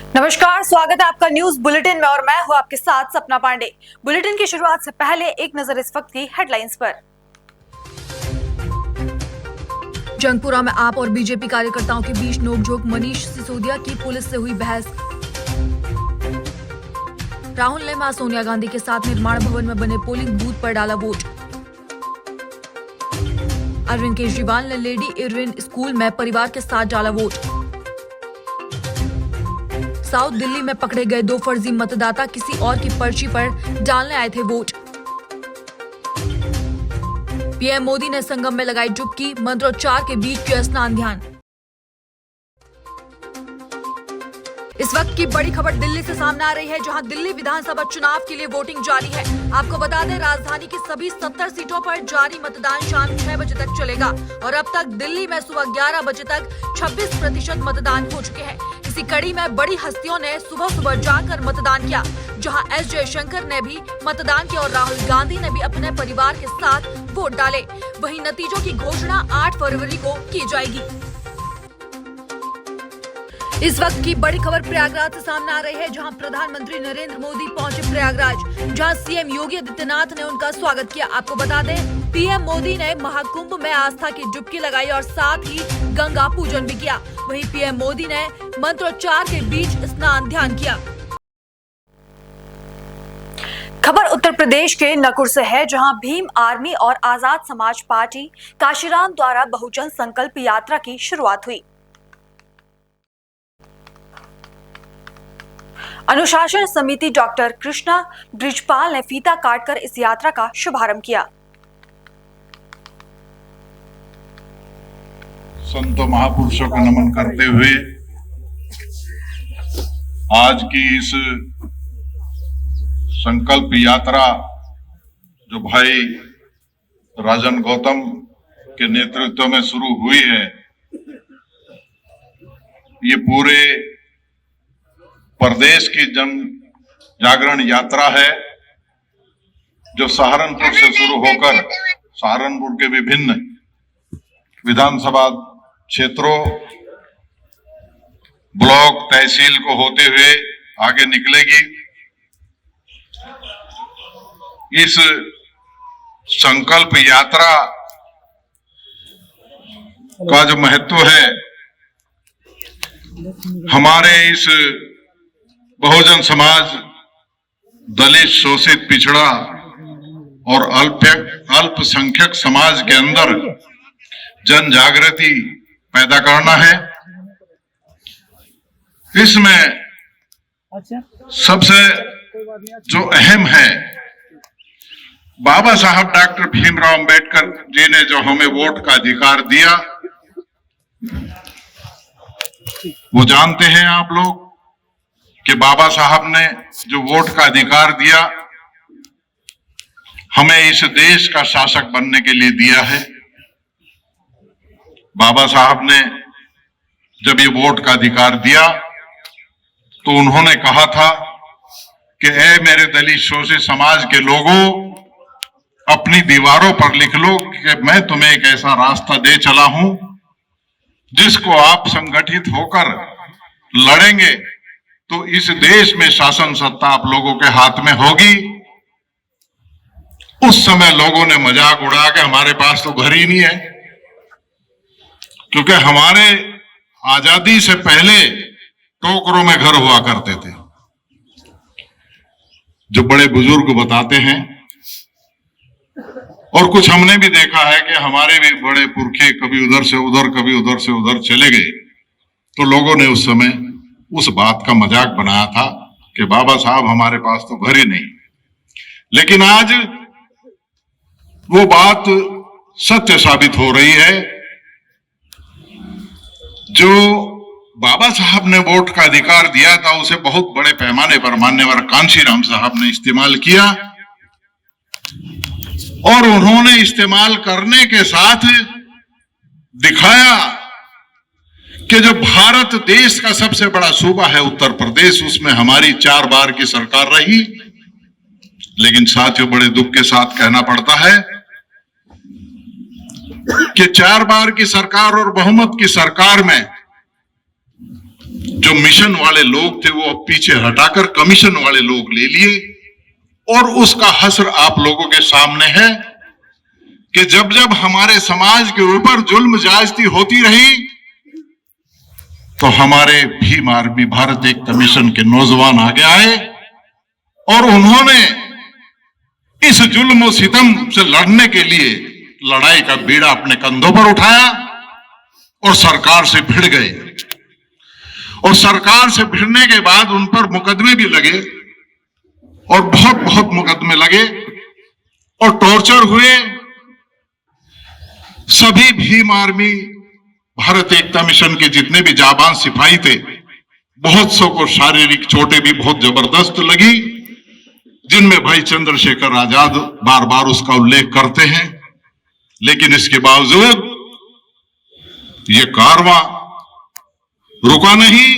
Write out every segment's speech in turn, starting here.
नमस्कार, स्वागत है आपका न्यूज बुलेटिन में और मैं हूं आपके साथ सपना पांडे। बुलेटिन की शुरुआत से पहले एक नजर इस वक्त की हेडलाइंस पर। जंगपुरा में आप और बीजेपी कार्यकर्ताओं के बीच नोकझोंक, मनीष सिसोदिया की पुलिस से हुई बहस। राहुल ने मां सोनिया गांधी के साथ निर्माण भवन में बने पोलिंग बूथ पर डाला वोट। अरविंद केजरीवाल ने लेडी इरविन स्कूल में परिवार के साथ डाला वोट। साउथ दिल्ली में पकड़े गए 2 फर्जी मतदाता किसी और की पर्ची पर डालने आए थे वोट। पीएम मोदी ने संगम में लगाई डुबकी, मंत्रोच्चार के बीच किया स्नान ध्यान। इस वक्त की बड़ी खबर दिल्ली से सामने आ रही है, जहां दिल्ली विधानसभा चुनाव के लिए वोटिंग जारी है। आपको बता दें, राजधानी की सभी 70 सीटों पर जारी मतदान शाम 6 बजे तक चलेगा और अब तक दिल्ली में सुबह 11 बजे तक 26% मतदान हो चुके हैं। इसी कड़ी में बड़ी हस्तियों ने सुबह जाकर मतदान किया, जहां एस जयशंकर ने भी मतदान किया और राहुल गांधी ने भी अपने परिवार के साथ वोट डाले। वहीं नतीजों की घोषणा 8 फरवरी को की जाएगी। इस वक्त की बड़ी खबर प्रयागराज से सामने आ रही है, जहां प्रधानमंत्री नरेंद्र मोदी पहुंचे प्रयागराज, जहां सीएम योगी आदित्यनाथ ने उनका स्वागत किया। आपको बता दें, पीएम मोदी ने महाकुंभ में आस्था की डुबकी लगाई और साथ ही गंगा पूजन भी किया। वहीं पीएम मोदी ने मंत्रोच्चार के बीच स्नान ध्यान किया। खबर उत्तर प्रदेश के नकुर से है, जहां भीम आर्मी और आजाद समाज पार्टी काशीराम द्वारा बहुजन संकल्प यात्रा की शुरुआत हुई। अनुशासन समिति डॉक्टर कृष्णा ब्रिजपाल ने फीता काटकर इस यात्रा का शुभारंभ किया। संतों महापुरुषों को नमन करते हुए आज की इस संकल्प यात्रा जो भाई राजन गौतम के नेतृत्व में शुरू हुई है, ये पूरे प्रदेश की जन जागरण यात्रा है, जो सहारनपुर से शुरू होकर सहारनपुर के विभिन्न विधानसभा क्षेत्रों, ब्लॉक, तहसील को होते हुए आगे निकलेगी। इस संकल्प यात्रा का जो महत्व है, हमारे इस बहुजन समाज, दलित, शोषित, पिछड़ा और अल्पसंख्यक समाज के अंदर जन जागृति पैदा करना है। इसमें सबसे जो अहम है, बाबा साहब डॉक्टर भीमराव अंबेडकर जी ने जो हमें वोट का अधिकार दिया, वो जानते हैं आप लोग कि बाबा साहब ने जो वोट का अधिकार दिया, हमें इस देश का शासक बनने के लिए दिया है। बाबा साहब ने जब ये वोट का अधिकार दिया तो उन्होंने कहा था कि ऐ मेरे दलित शोषित समाज के लोगों, अपनी दीवारों पर लिख लो कि मैं तुम्हें एक ऐसा रास्ता दे चला हूं जिसको आप संगठित होकर लड़ेंगे तो इस देश में शासन सत्ता आप लोगों के हाथ में होगी। उस समय लोगों ने मजाक उड़ा के हमारे पास तो घर ही नहीं है, क्योंकि हमारे आजादी से पहले टोकरों में घर हुआ करते थे। जो बड़े बुजुर्ग बताते हैं, और कुछ हमने भी देखा है कि हमारे भी बड़े पुरखे कभी उधर से उधर, कभी उधर से उधर चले गए, तो लोगों ने उस समय उस बात का मजाक बनाया था कि बाबा साहब हमारे पास तो घर ही नहीं। लेकिन आज वो बात सत्य साबित हो रही है। जो बाबा साहब ने वोट का अधिकार दिया था, उसे बहुत बड़े पैमाने पर मान्यवर कांशीराम साहब ने इस्तेमाल किया और उन्होंने इस्तेमाल करने के साथ दिखाया कि जो भारत देश का सबसे बड़ा सूबा है उत्तर प्रदेश, उसमें हमारी 4 बार की सरकार रही। लेकिन साथियों, बड़े दुख के साथ कहना पड़ता है कि 4 बार की सरकार और बहुमत की सरकार में जो मिशन वाले लोग थे वो अब पीछे हटाकर कमीशन वाले लोग ले लिए, और उसका हश्र आप लोगों के सामने है कि जब जब हमारे समाज के ऊपर जुल्म ज्यादती होती रही तो हमारे भीम आर्मी भारत एक कमीशन के नौजवान आगे आए और उन्होंने इस जुल्म और सितम से लड़ने के लिए लड़ाई का बीड़ा अपने कंधों पर उठाया और सरकार से भिड़ गए। और सरकार से भिड़ने के बाद उन पर मुकदमे भी लगे और बहुत बहुत मुकदमे लगे और टॉर्चर हुए। सभी भीम आर्मी भारत एकता मिशन के जितने भी जाबाज सिपाही थे, बहुत सौ को शारीरिक चोटें भी बहुत जबरदस्त लगी, जिनमें भाई चंद्रशेखर आजाद बार बार उसका उल्लेख करते हैं। लेकिन इसके बावजूद ये कारवां रुका नहीं।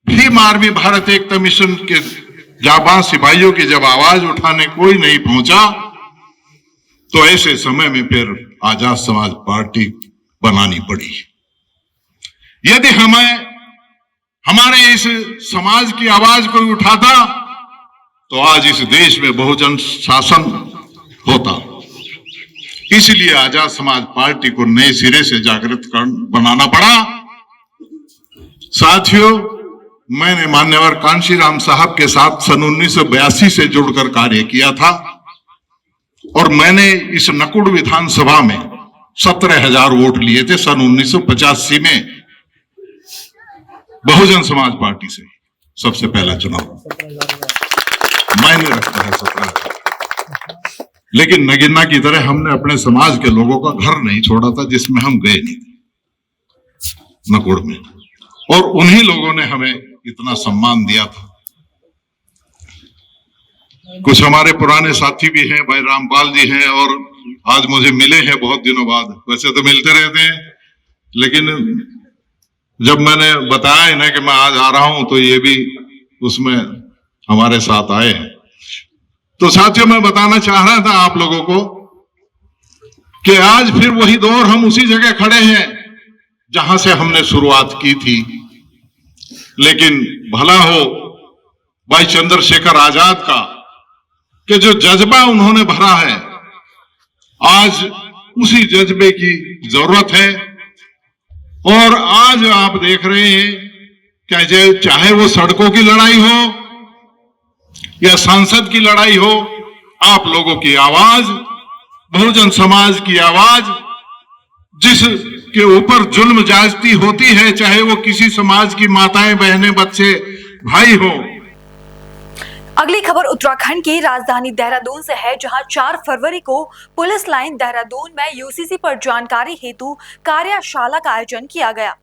भीम आर्मी भारत एकता मिशन के जाबाज सिपाहियों की जब आवाज उठाने कोई नहीं पहुंचा तो ऐसे समय में फिर आजाद समाज पार्टी बनानी पड़ी। यदि हमारे इस समाज की आवाज कोई उठाता तो आज इस देश में बहुजन शासन होता। इसलिए आजाद समाज पार्टी को नए सिरे से जागृत बनाना पड़ा। साथियों, मैंने मान्यवर कांशीराम साहब के साथ सन 1982 से जुड़कर कार्य किया था और मैंने इस नकुड़ विधानसभा में 17,000 वोट लिए थे सन 1985 में, बहुजन समाज पार्टी से सबसे पहला चुनाव मायने रखता है 17,000। लेकिन नगीना की तरह हमने अपने समाज के लोगों का घर नहीं छोड़ा था जिसमें हम गए नहीं थे नकुड़ में, और उन्हीं लोगों ने हमें इतना सम्मान दिया था। कुछ हमारे पुराने साथी भी हैं, भाई रामपाल जी हैं और आज मुझे मिले हैं बहुत दिनों बाद। वैसे तो मिलते रहते हैं, लेकिन जब मैंने बताया इन्हें कि मैं आज आ रहा हूं तो ये भी उसमें हमारे साथ आए हैं। तो साथियों, मैं बताना चाह रहा था आप लोगों को कि आज फिर वही दौर, हम उसी जगह खड़े हैं जहां से हमने शुरुआत की थी। लेकिन भला हो भाई चंद्रशेखर आजाद का कि जो जज्बा उन्होंने भरा है, आज उसी जज्बे की जरूरत है। और आज आप देख रहे हैं कि चाहे वो सड़कों की लड़ाई हो या संसद की लड़ाई हो, आप लोगों की आवाज, बहुजन समाज की आवाज, जिसके ऊपर जुल्म ज्यादती होती है, चाहे वो किसी समाज की माताएं, बहनें, बच्चे, भाई हो। अगली खबर उत्तराखंड की राजधानी देहरादून से है, जहां 4 फरवरी को पुलिस लाइन देहरादून में यूसीसी पर जानकारी हेतु कार्यशाला का आयोजन किया गया।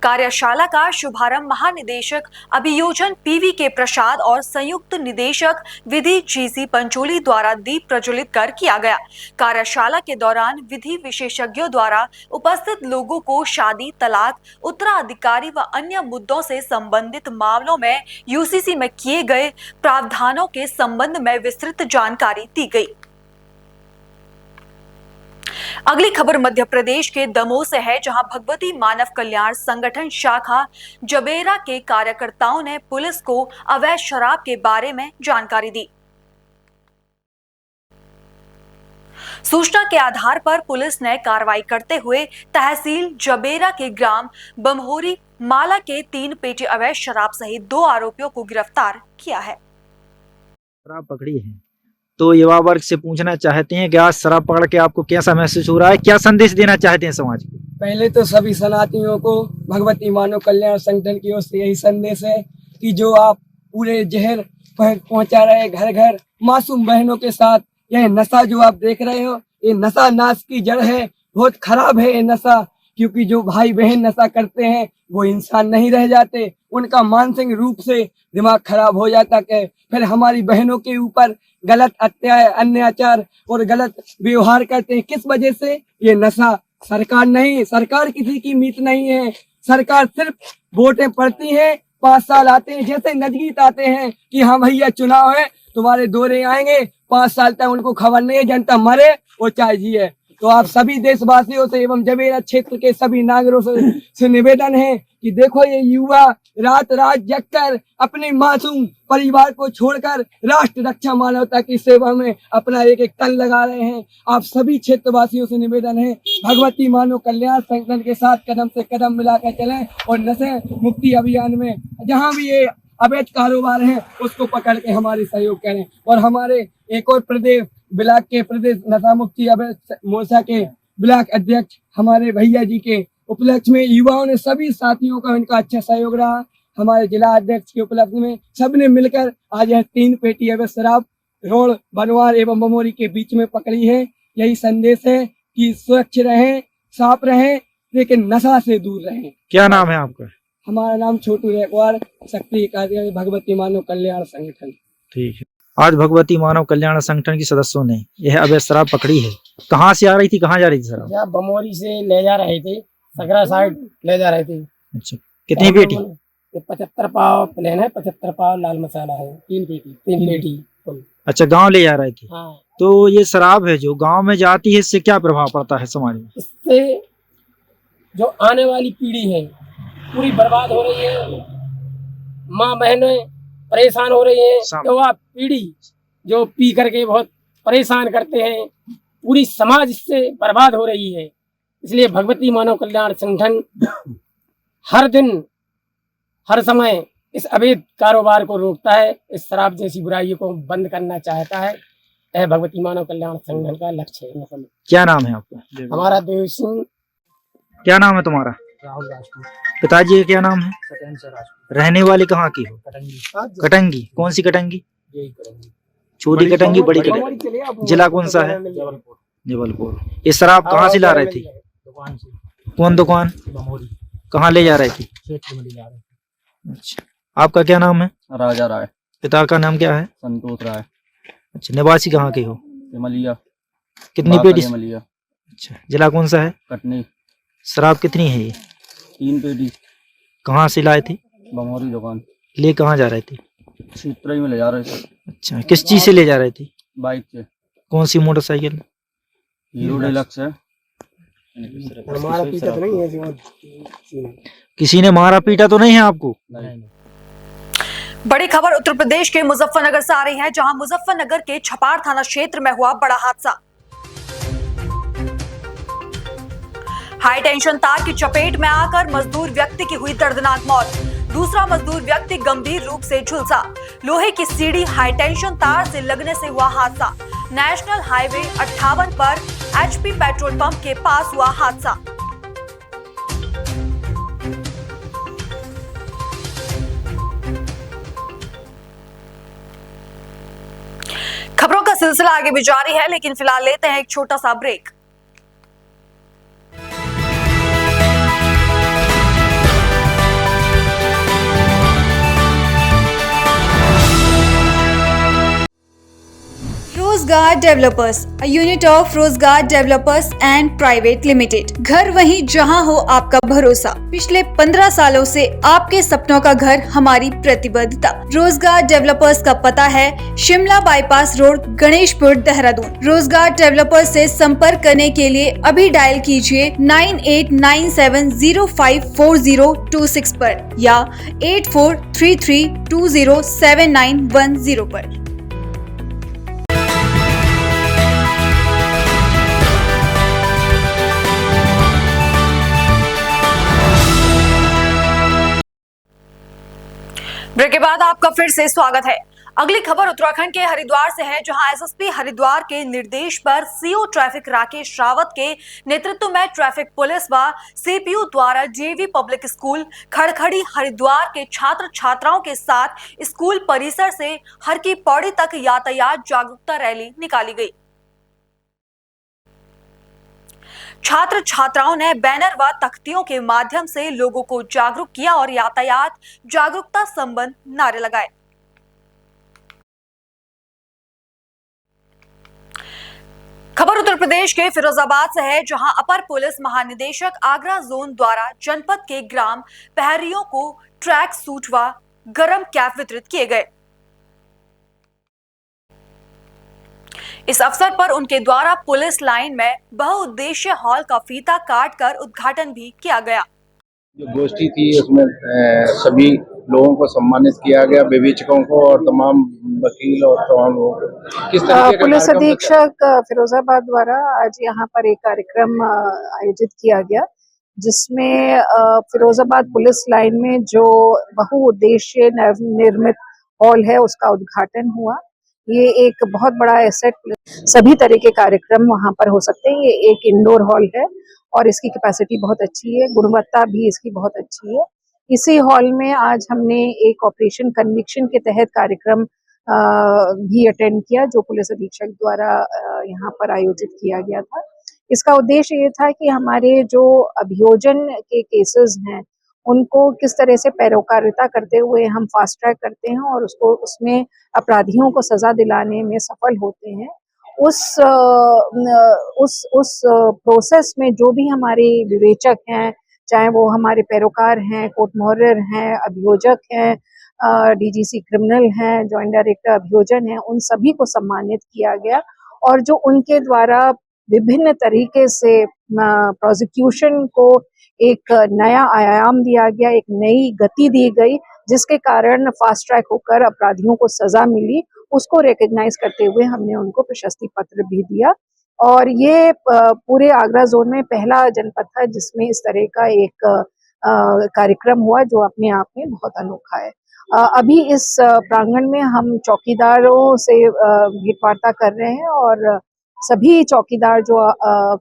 कार्यशाला का शुभारंभ महानिदेशक अभियोजन पीवी के प्रसाद और संयुक्त निदेशक विधि जीसी पंचोली द्वारा दीप प्रज्वलित कर किया गया। कार्यशाला के दौरान विधि विशेषज्ञों द्वारा उपस्थित लोगों को शादी, तलाक, उत्तराधिकारी व अन्य मुद्दों से संबंधित मामलों में यूसीसी में किए गए प्रावधानों के संबंध में विस्तृत जानकारी दी गई। अगली खबर मध्य प्रदेश के दमोह से है, जहां भगवती मानव कल्याण संगठन शाखा जबेरा के कार्यकर्ताओं ने पुलिस को अवैध शराब के बारे में जानकारी दी। सूचना के आधार पर पुलिस ने कार्रवाई करते हुए तहसील जबेरा के ग्राम बमहोरी माला के 3 पेटी अवैध शराब सहित 2 आरोपियों को गिरफ्तार किया है। शराब पकड़ी है तो युवा वर्ग से पूछना चाहते हैं कि आज शराब पकड़ के आपको कैसा महसूस हो रहा है, क्या संदेश देना चाहते हैं समाज को? पहले तो सभी सनातनियों को भगवती मानव कल्याण संगठन की ओर से यही संदेश है कि जो आप पूरे जहर पहुंचा रहे घर घर मासूम बहनों के साथ, यह नशा जो आप देख रहे हो, ये नशा नाश की जड़ है, बहुत खराब है ये नशा। क्योंकि जो भाई बहन नशा करते हैं वो इंसान नहीं रह जाते, उनका मानसिक रूप से दिमाग खराब हो जाता है। फिर हमारी बहनों के ऊपर गलत अन्याचार और गलत व्यवहार करते हैं। किस वजह से? ये नशा। सरकार नहीं, सरकार किसी की मीत नहीं है। सरकार सिर्फ वोटें पड़ती हैं, 5 साल आते हैं, जैसे नजदीक आते हैं कि हाँ भैया चुनाव है, तुम्हारे दौरे आएंगे, 5 साल तक उनको खबर नहीं है, जनता मरे और चाहे जिए। तो आप सभी देशवासियों से एवं जवेरा क्षेत्र के सभी नागरिकों से निवेदन है कि देखो ये युवा रात रात जगकर अपने मासूम परिवार को छोड़कर राष्ट्र रक्षा मानवता की सेवा में अपना एक एक तन लगा रहे हैं। आप सभी क्षेत्रवासियों से निवेदन है भगवती मानव कल्याण संगठन के साथ कदम से कदम मिलाकर चलें और नशे मुक्ति अभियान में जहां भी ये अवैध कारोबार है उसको पकड़ के हमारी सहयोग करें। और हमारे एक और प्रदेश ब्लॉक के प्रदेश नशा मुक्ति अवैध मोर्चा के ब्लॉक अध्यक्ष हमारे भैया जी के उपलक्ष्य में युवाओं ने सभी साथियों का इनका अच्छा सहयोग रहा। हमारे जिला अध्यक्ष के उपलक्ष्य में सबने मिलकर आज यह 3 पेटी अवैध शराब रोड बनवार एवं बमोरी के बीच में पकड़ी है। यही संदेश है कि स्वच्छ रहें, साफ रहें, लेकिन नशा से दूर रहें। क्या नाम है आपका? हमारा नाम छोटू रेकवार, शक्ति कार्यालय भगवती मानव कल्याण संगठन। ठीक है। आज भगवती मानव कल्याण संगठन के सदस्यों ने यह अवैध शराब पकड़ी है। कहाँ से आ रही थी, कहाँ जा रही थी शराब? या बमोरी से ले जा रहे थे, सकरा साइड ले जा रहे थे। अच्छा, कितनी पेटी? 75 पाव प्लेन है, 75 पाव लाल मसाला है, 3 पेटी। अच्छा, गांव ले जा रहे थे। हाँ। तो ये शराब है जो गांव में जाती है, इससे क्या प्रभाव पड़ता है समाज में? इससे जो आने वाली पीढ़ी है पूरी बर्बाद हो रही है, माँ बहनें परेशान हो रही है। युवा पीढ़ी जो पी करके बहुत परेशान करते हैं, पूरी समाज इससे बर्बाद हो रही है। इसलिए भगवती मानव कल्याण संगठन हर दिन हर समय इस अवैध कारोबार को रोकता है, इस शराब जैसी बुराइयों को बंद करना चाहता है। यह भगवती मानव कल्याण संगठन का लक्ष्य है। क्या नाम है आपका? हमारा देव सिंह। क्या नाम है तुम्हारा? राहुल राजपूत। पिताजी का क्या नाम है? सत्येंद्र से राजपूत। रहने वाले कहाँ की हो? कटंगी। कटंगी। कौन सी कटंगी? यही कटंगी। छोटी कटंगी, बड़ी कटंगी। जिला कौन सा है? जबलपुर। जबलपुर। ये शराब कहाँ से ला रहे थे? दुकान से। कौन दुकान? बमोरी। कहाँ ले जा रहे थे? क्षेत्र में ले जा रहे थे। अच्छा, आपका क्या नाम है? राजा राय। पिता का नाम क्या है? संतोष राय। अच्छा, निवासी कहाँ के हो? हिमलिया। कितनी पेटी? हिमलिया। अच्छा, जिला कौन सा है? कटनी। शराब कितनी है ये? 3 पेटी। कहाँ से लाए थे? बमोरी दुकान। ले कहाँ जा रहे थे? क्षेत्र में ले जा रहे थे। अच्छा, किस चीज से ले जा रहे थे? बाइक से। कौन सी मोटरसाइकिल? हीरो डिलक्स है। हमारा पीछा तो नहीं है। किसी ने मारा पीटा तो नहीं है आपको? नहीं। बड़ी खबर उत्तर प्रदेश के मुजफ्फरनगर से आ रही है, जहां मुजफ्फरनगर के छपार थाना क्षेत्र में हुआ बड़ा हादसा। हाई टेंशन तार की चपेट में आकर मजदूर व्यक्ति की हुई दर्दनाक मौत। दूसरा मजदूर व्यक्ति गंभीर रूप से झुलसा। लोहे की सीढ़ी हाई टेंशन तार से लगने से हुआ हादसा। नेशनल हाईवे 58 पर एचपी पेट्रोल पंप के पास हुआ हादसा। खबरों का सिलसिला आगे भी जारी है, लेकिन फिलहाल लेते हैं एक छोटा सा ब्रेक। रोजगार डेवलपर्स, a unit of रोजगार डेवलपर्स एंड प्राइवेट लिमिटेड। घर वहीं जहां हो आपका भरोसा। पिछले 15 सालों से आपके सपनों का घर हमारी प्रतिबद्धता। रोजगार डेवलपर्स का पता है शिमला बाईपास रोड, गणेशपुर, देहरादून। रोजगार डेवलपर्स से संपर्क करने के लिए अभी डायल कीजिए 9897054026 पर या 8433207910 पर। ब्रेक के बाद आपका फिर से स्वागत है। अगली खबर उत्तराखंड के हरिद्वार से है, जहां एसएसपी हरिद्वार के निर्देश पर सीओ ट्रैफिक राकेश रावत के नेतृत्व में ट्रैफिक पुलिस व सीपीयू द्वारा जेवी पब्लिक स्कूल खड़खड़ी हरिद्वार के छात्र छात्राओं के साथ स्कूल परिसर से हर की पौड़ी तक यातायात जागरूकता रैली निकाली गई। छात्र छात्राओं ने बैनर व तख्तियों के माध्यम से लोगों को जागरूक किया और यातायात जागरूकता संबंध नारे लगाए। खबर उत्तर प्रदेश के फिरोजाबाद से है, जहां अपर पुलिस महानिदेशक आगरा जोन द्वारा जनपद के ग्राम पहरियों को ट्रैक सूट व गरम कैप वितरित किए गए। इस अवसर पर उनके द्वारा पुलिस लाइन में बहुउद्देशीय हॉल का फीता काटकर उद्घाटन भी किया गया। जो गोष्ठी थी उसमें सभी लोगों को सम्मानित किया गया, विवेचकों को और तमाम वकील और तमाम लोगों को। किस तरह का पुलिस कार्यक्रम अधीक्षक फिरोजाबाद द्वारा आज यहाँ पर एक कार्यक्रम आयोजित किया गया, जिसमें फिरोजाबाद पुलिस लाइन में जो बहुउद्देशीय नवनिर्मित हॉल है उसका उद्घाटन हुआ। ये एक बहुत बड़ा एसेट, सभी तरह के कार्यक्रम वहाँ पर हो सकते हैं। ये एक इंडोर हॉल है और इसकी कैपेसिटी बहुत अच्छी है, गुणवत्ता भी इसकी बहुत अच्छी है। इसी हॉल में आज हमने एक ऑपरेशन कन्विक्शन के तहत कार्यक्रम भी अटेंड किया, जो पुलिस अधीक्षक द्वारा यहाँ पर आयोजित किया गया था। इसका उद्देश्य ये था कि हमारे जो अभियोजन के केसेस हैं उनको किस तरह से पैरोकारिता करते हुए हम फास्ट ट्रैक करते हैं और उसमें अपराधियों को सजा दिलाने में सफल होते हैं। उस प्रोसेस में जो भी हमारे विवेचक हैं, चाहे वो हमारे पैरोकार हैं, कोर्ट मुहर्रिर हैं, अभियोजक हैं, डीजीसी क्रिमिनल हैं, जॉइंट डायरेक्टर अभियोजन हैं, उन सभी को सम्मानित किया गया और जो उनके द्वारा विभिन्न तरीके से प्रोसिक्यूशन को एक नया आयाम दिया गया, एक नई गति दी गई, जिसके कारण फास्ट ट्रैक होकर अपराधियों को सजा मिली, उसको रिकॉग्नाइज करते हुए हमने उनको प्रशस्ति पत्र भी दिया। और ये पूरे आगरा जोन में पहला जनपद था जिसमें इस तरह का एक कार्यक्रम हुआ, जो अपने आप में बहुत अनोखा है। अभी इस प्रांगण में हम चौकीदारों से भेंटवार्ता कर रहे हैं और सभी चौकीदार जो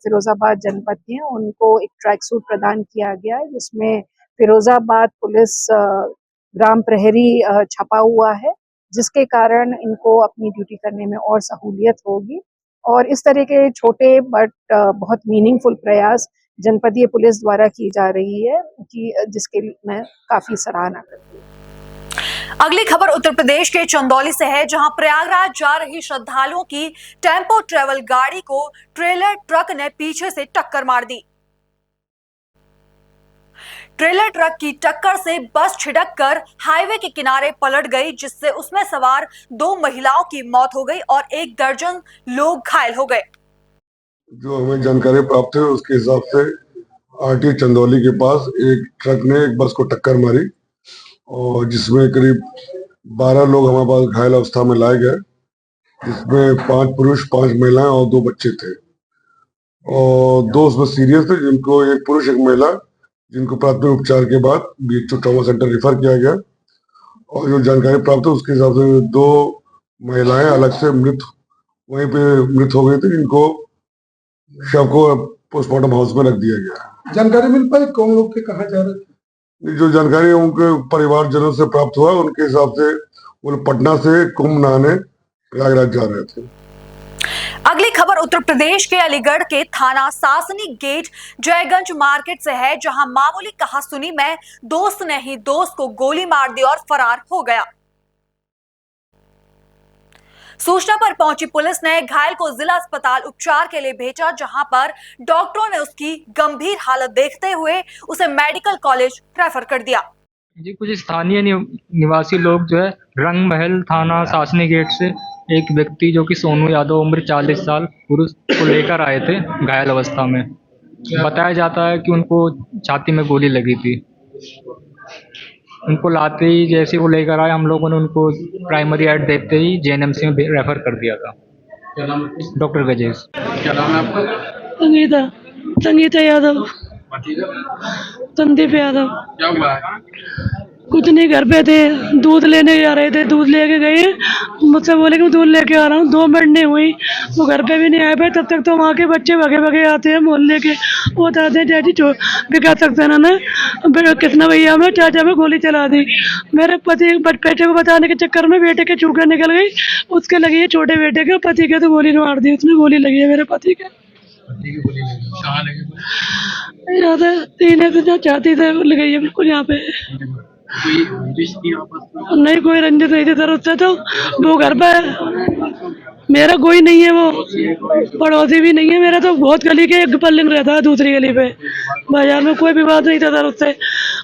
फिरोजाबाद जनपद के हैं उनको एक ट्रैक सूट प्रदान किया गया है, जिसमें फिरोजाबाद पुलिस ग्राम प्रहरी छपा हुआ है, जिसके कारण इनको अपनी ड्यूटी करने में और सहूलियत होगी। और इस तरह के छोटे बट बहुत मीनिंगफुल प्रयास जनपदीय पुलिस द्वारा की जा रही है, कि जिसके मैं काफी सराहना करती हूँ। अगली खबर उत्तर प्रदेश के चंदौली से है, जहां प्रयागराज जा रही श्रद्धालुओं की टेम्पो ट्रेवल गाड़ी को ट्रेलर ट्रक ने पीछे से टक्कर मार दी। ट्रेलर ट्रक की टक्कर से बस छिटककर हाईवे के किनारे पलट गई, जिससे उसमें सवार 2 महिलाओं की मौत हो गई और 1 दर्जन लोग घायल हो गए। जो हमें जानकारी प्राप्त है उसके हिसाब से आरटी चंदौली के पास एक ट्रक ने एक बस को टक्कर मारी और जिसमें करीब 12 लोग हमारे पास घायल अवस्था में लाए गए, जिसमें 5 पुरुष 5 महिलाएं और 2 बच्चे थे और 2 उसमें सीरियस थे, जिनको एक पुरुष एक महिला, जिनको प्राथमिक उपचार के बाद बीएचयू ट्रॉमा सेंटर रेफर किया गया। और जो जानकारी प्राप्त है उसके हिसाब से 2 महिलाएं अलग से वहीं पे मृत हो गई थी, जिनको शव को पोस्टमार्टम हाउस में रख दिया गया। जानकारी मिल पाई कौन लोग थे, कहाँ जा रहे थे? जो जानकारी उनके परिवारजनों से प्राप्त हुआ, उनके हिसाब से वो पटना से कुंभ नहाने प्रयागराज जा रहे थे। अगली खबर उत्तर प्रदेश के अलीगढ़ के थाना सासनी गेट जयगंज मार्केट से है, जहां मामूली कहासुनी में दोस्त ने ही दोस्त को गोली मार दी और फरार हो गया। सूचना पर पहुंची पुलिस ने घायल को जिला अस्पताल उपचार के लिए भेजा, जहां पर डॉक्टरों ने उसकी गंभीर हालत देखते हुए उसे मेडिकल कॉलेज रेफर कर दिया। जी, कुछ स्थानीय निवासी लोग जो है रंग महल थाना सासनी गेट से एक व्यक्ति जो कि सोनू यादव उम्र 40 साल पुरुष को लेकर आए थे घायल अवस्था में। बताया जाता है कि उनको छाती में गोली लगी थी। उनको लाते ही जैसे वो लेकर आए, हम लोगों ने उनको प्राइमरी एड देखते ही जेएनएमसी में रेफर कर दिया था। क्या नाम है? डॉक्टर गजेश। क्या नाम है आपका? संगीता यादव। संदीप यादव। क्या हुआ है? कुछ नहीं, घर पे थे, दूध लेने जा रहे थे, दूध लेके गए, मुझसे बोले कि मैं दूध लेके आ रहा हूँ। 2 मिनट नहीं हुई, वो घर पे भी नहीं आए पाए, तब तक तो वहाँ के बच्चे भगे भगे आते हैं मोहल्ले के, वो बताते हैं डैडी बिका सक्सेना ने कृष्णा भैया में चाचा में गोली चला दी। मेरे पति बेटे को बताने के चक्कर में बेटे के चूकर निकल गई, उसके लगी है छोटे बेटे के, पति के तो गोली मार दी, उसमें गोली लगी है मेरे पति के। यहाँ से 3 चाहती थे लगी है बिल्कुल यहाँ पे। नहीं, कोई रंजित नहीं थी तरफ से, तो वो घर पे मेरा कोई नहीं है, वो पड़ोसी भी नहीं है मेरा, तो बहुत गली के एक पल्लिंग रहता है दूसरी गली पे। बाजार में कोई विवाद नहीं था तरफ से,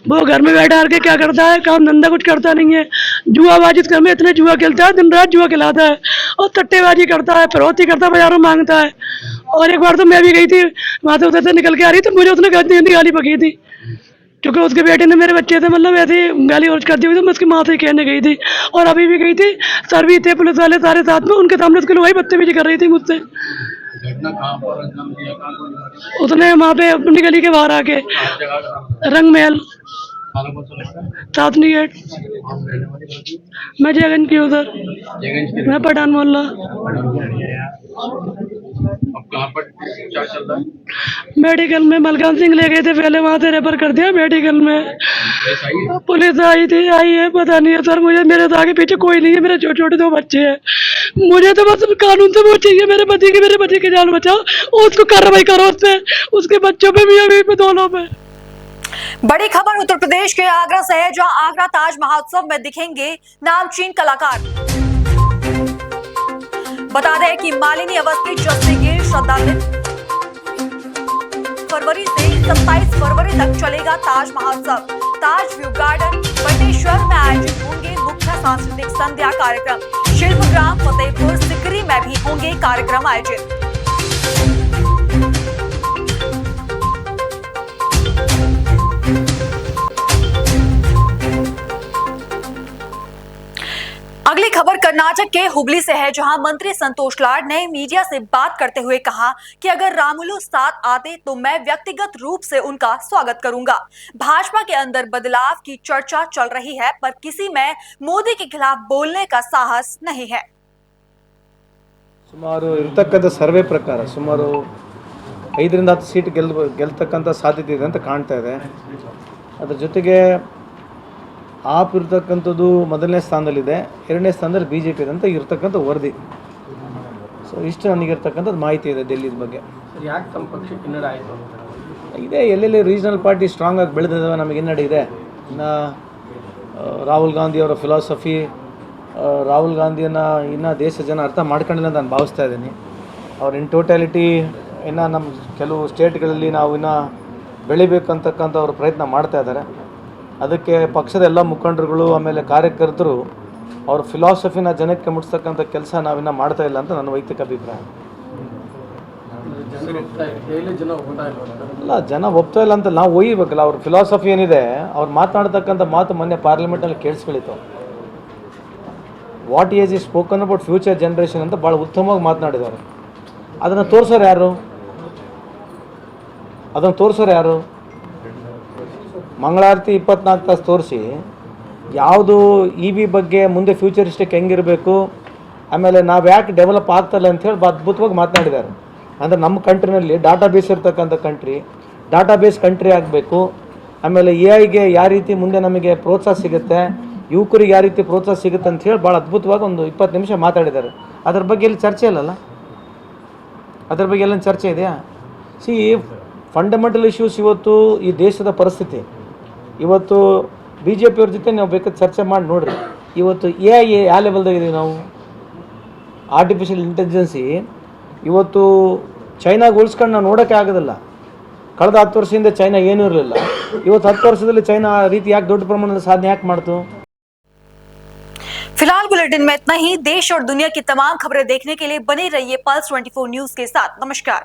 वो घर में बैठा के क्या करता है, काम धंधा कुछ करता नहीं है, जुआबाजी घर में इतने जुआ खेलता है, दिन रात जुआ खिलाता है और सट्टेबाजी करता है, फिरौती करता है, बाजारों मांगता है। और एक बार तो मैं भी गई थी, वहाँ से उधर से निकल के आ रही तो मुझे उसने गाली पकी थी, क्योंकि उसके बेटे ने मेरे बच्चे थे मतलब ऐसे ही गाली और कर दी हुई, तो मैं उसकी माँ से कहने गई थी। और अभी भी गई थी, सर भी थे, पुलिस वाले सारे साथ में, उनके सामने उसके लोग बदतमीजी कर रही थी मुझसे। घटना कहाँ पर अंजाम दिया, कहाँ को? उसने वहाँ पे अपनी गली के बाहर आके रंग महल सातनी गेट, मैं जयगंज की उधर, मैं पठान मोहल्ला। अब कहाँ पर क्या चल रहा है? मेडिकल में मलकान सिंह ले गए थे, पहले वहाँ से रेफर कर दिया मेडिकल में। पुलिस आई है पता नहीं है सर, मुझे मेरे तो आगे पीछे कोई नहीं है, मेरे छोटे छोटे 2 बच्चे हैं, मुझे तो बस कानून से वो चाहिए, मेरे बच्चे की जान बचाओ, उसको कार्रवाई करो, उससे उसके बच्चों पे भी पे दोनों पे। बड़ी खबर उत्तर प्रदेश के आगरा से है, जहां आगरा ताज महोत्सव में दिखेंगे नामचीन कलाकार। बता दें कि मालिनी अवस्थी जस्सी गिल श्रद्धांजलि फरवरी से 27 फरवरी तक चलेगा ताज महोत्सव। ताज व्यू गार्डन बटेश्वर में आयोजित होंगे मुख्य सांस्कृतिक संध्या कार्यक्रम। शिल्पग्राम फतेहपुर सिकरी में भी होंगे कार्यक्रम आयोजित। अगली खबर कर्नाटक के हुबली से है, जहां मंत्री संतोष लाड ने मीडिया से बात करते हुए कहा कि अगर रामुलु साथ आते तो मैं व्यक्तिगत रूप से उनका स्वागत करूंगा। भाजपा के अंदर बदलाव की चर्चा चल रही है, पर किसी में मोदी के खिलाफ बोलने का साहस नहीं है। ಸುಮಾರು ಇರತಕ್ಕಂಥ ಸರ್ವೆ ಪ್ರಕಾರ ಸುಮಾರು 5ರಿಂದ 10 ಸೀಟ್ ಗೆಲ್ತಕ್ಕಂಥ ಸಾಧ್ಯತೆ ಇದೆ ಅಂತ ಕಾಣ್ತಾ ಇದೆ. ಅದರ ಜೊತೆಗೆ ಆಪ್ ಇರತಕ್ಕಂಥದ್ದು ಮೊದಲನೇ ಸ್ಥಾನದಲ್ಲಿದೆ, 2ನೇ ಸ್ಥಾನದಲ್ಲಿ BJP ಇದೆ ಅಂತ ಇರತಕ್ಕಂಥ ವರದಿ. ಸೊ ಇಷ್ಟು ನನಗಿರ್ತಕ್ಕಂಥದ್ದು ಮಾಹಿತಿ ಇದೆ ಡೆಲ್ಲಿ ಬಗ್ಗೆ. ಯಾಕೆ ತಮ್ಮ ಪಕ್ಷ ಹಿನ್ನಡೆ ಆಯಿತು? ಇದೆ, ಎಲ್ಲೆಲ್ಲಿ ರೀಜನಲ್ ಪಾರ್ಟಿ ಸ್ಟ್ರಾಂಗ್ ಆಗಿ ಬೆಳೆದಿದ್ದಾವೆ ನಮಗೆ ಹಿನ್ನಡೆ ಇದೆ. ಇನ್ನು ರಾಹುಲ್ ಗಾಂಧಿ ಅವರ ಫಿಲಾಸಫಿ, ರಾಹುಲ್ ಗಾಂಧಿಯನ್ನು ಇನ್ನೂ ದೇಶ ಜನ ಅರ್ಥ ಮಾಡ್ಕೊಂಡಿಲ್ಲ ಅಂತ ನಾನು ಭಾವಿಸ್ತಾ ಇದ್ದೀನಿ. ಅವ್ರು ಇನ್ ಟೋಟ್ಯಾಲಿಟಿ ಇನ್ನು ನಮ್ಮ ಕೆಲವು ಸ್ಟೇಟ್ಗಳಲ್ಲಿ ನಾವು ಇನ್ನೂ ಬೆಳಿಬೇಕಂತಕ್ಕಂಥ ಅವ್ರ ಪ್ರಯತ್ನ ಮಾಡ್ತಾ ಇದ್ದಾರೆ. ಅದಕ್ಕೆ ಪಕ್ಷದ ಎಲ್ಲ ಮುಖಂಡರುಗಳು ಆಮೇಲೆ ಕಾರ್ಯಕರ್ತರು ಅವ್ರ ಫಿಲಾಸಫಿನ ಜನಕ್ಕೆ ಮುಟ್ಟಿಸ್ತಕ್ಕಂಥ ಕೆಲಸ ನಾವಿನ್ನೂ ಮಾಡ್ತಾ ಇಲ್ಲ ಅಂತ ನನ್ನ ವೈಯಕ್ತಿಕ ಅಭಿಪ್ರಾಯ. ಅಲ್ಲ, ಜನ ಒಪ್ತಾ ಇಲ್ಲ ಅಂತ ನಾವು ಒಯ್ಯಬೇಕಲ್ಲ. ಅವ್ರ ಫಿಲಾಸಫಿ ಏನಿದೆ, ಅವ್ರು ಮಾತನಾಡ್ತಕ್ಕಂಥ ಮಾತು ಮೊನ್ನೆ ಪಾರ್ಲಿಮೆಂಟಲ್ಲಿ ಕೇಳಿಸ್ಕೊಳಿತು. ವಾಟ್ ಈಸ್ ಈ ಸ್ಪೋಕನ್ ಅಬೌಟ್ ಫ್ಯೂಚರ್ ಜನ್ರೇಷನ್ ಅಂತ ಭಾಳ ಉತ್ತಮವಾಗಿ ಮಾತನಾಡಿದ್ದಾರೆ. ಅದನ್ನು ತೋರಿಸೋರು ಯಾರು? ಮಂಗಳಾರತಿ 24 ತಾಸು ತೋರಿಸಿ ಯಾವುದು EV ಬಗ್ಗೆ ಮುಂದೆ ಫ್ಯೂಚರಿಸ್ಟಿಕ್ ಹೆಂಗಿರಬೇಕು, ಆಮೇಲೆ ನಾವು ಯಾಕೆ ಡೆವಲಪ್ ಆಗ್ತಾಯಿಲ್ಲ ಅಂಥೇಳಿ ಅದ್ಭುತವಾಗಿ ಮಾತನಾಡಿದ್ದಾರೆ. ಅಂದರೆ ನಮ್ಮ ಕಂಟ್ರಿನಲ್ಲಿ ಡಾಟಾಬೇಸ್ ಇರ್ತಕ್ಕಂಥ ಡಾಟಾಬೇಸ್ ಕಂಟ್ರಿ ಆಗಬೇಕು. ಆಮೇಲೆ AI ಯಾವ ರೀತಿ ಮುಂದೆ ನಮಗೆ ಪ್ರೋತ್ಸಾಹ ಸಿಗುತ್ತೆ, ಯುವಕರಿಗೆ ಯಾವ ರೀತಿ ಪ್ರೋತ್ಸಾಹ ಸಿಗುತ್ತೆ ಅಂಥೇಳಿ ಭಾಳ ಅದ್ಭುತವಾಗಿ ಒಂದು 20 ನಿಮಿಷ ಮಾತಾಡಿದ್ದಾರೆ. ಅದ್ರ ಬಗ್ಗೆ ಇಲ್ಲಿ ಚರ್ಚೆ ಇಲ್ಲಲ್ಲ, ಅದ್ರ ಬಗ್ಗೆ ಎಲ್ಲ ಚರ್ಚೆ ಇದೆಯಾ? ಫಂಡಮೆಂಟಲ್ ಇಶ್ಯೂಸ್ ಇವತ್ತು ಈ ದೇಶದ ಪರಿಸ್ಥಿತಿ, ಇವತ್ತು BJP ಅವ್ರ ಜೊತೆ ನಾವು ಬೇಕಾದ್ರೆ ಚರ್ಚೆ ಮಾಡಿ ನೋಡ್ರಿ. ಇವತ್ತು AI ಯಾವ ಲೆವೆಲ್ದಾಗಿದ್ದೀವಿ ನಾವು? ಆರ್ಟಿಫಿಷಿಯಲ್ ಇಂಟೆಲಿಜೆನ್ಸಿ ಇವತ್ತು ಚೈನಾಗೆ ಹೋಲಿಸ್ಕೊಂಡು ನಾವು ನೋಡೋಕ್ಕೆ ಆಗೋದಿಲ್ಲ. ಕಳೆದ 10 ವರ್ಷದಿಂದ ಚೈನಾ ಏನೂ ಇರಲಿಲ್ಲ. ಇವತ್ತು 10 ವರ್ಷದಲ್ಲಿ ಚೈನಾ ರೀತಿ ಯಾಕೆ ದೊಡ್ಡ ಪ್ರಮಾಣದ ಸಾಧನೆ ಯಾಕೆ ಮಾಡ್ತು? फिलहाल बुलेटिन में इतना ही। देश और दुनिया की तमाम खबरें देखने के लिए बने रहिए पल्स 24 न्यूज के साथ। नमस्कार।